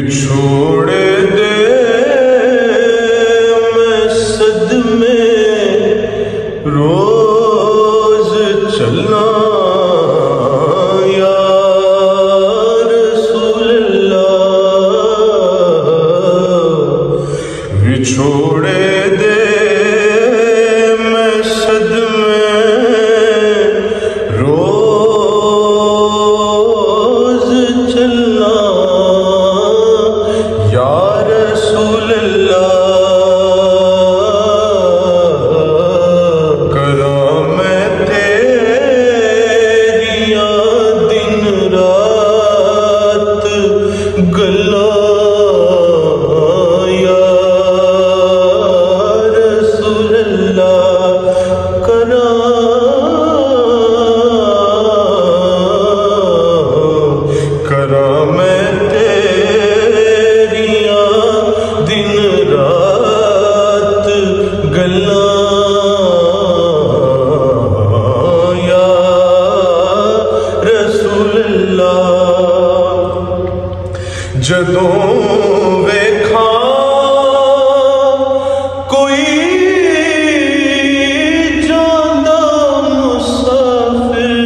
چھوڑے دے میں صدمے روز چلنا یا رسول اللہ، چھوڑے دے میں صدمے روز چلنا یا رسول اللہ، کراں میں تیریاں دن رات گلاں یا رسول اللہ، کراں میں تیریاں دن رات گلاں یا رسول اللہ، جدوں ویکھاں کوئی جاندا مسافر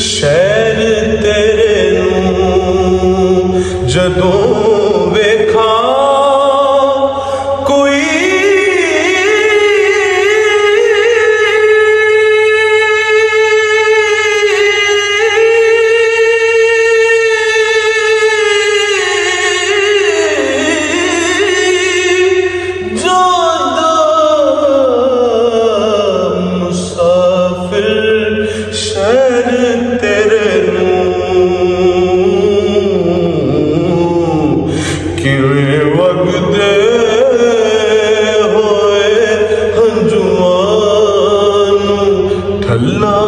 شہر تیرے نوں، جدوں ویکھاں کوئی شہر تیرے نوں، کیویں وگدے ہوئے ہنجواں نوں ٹھلا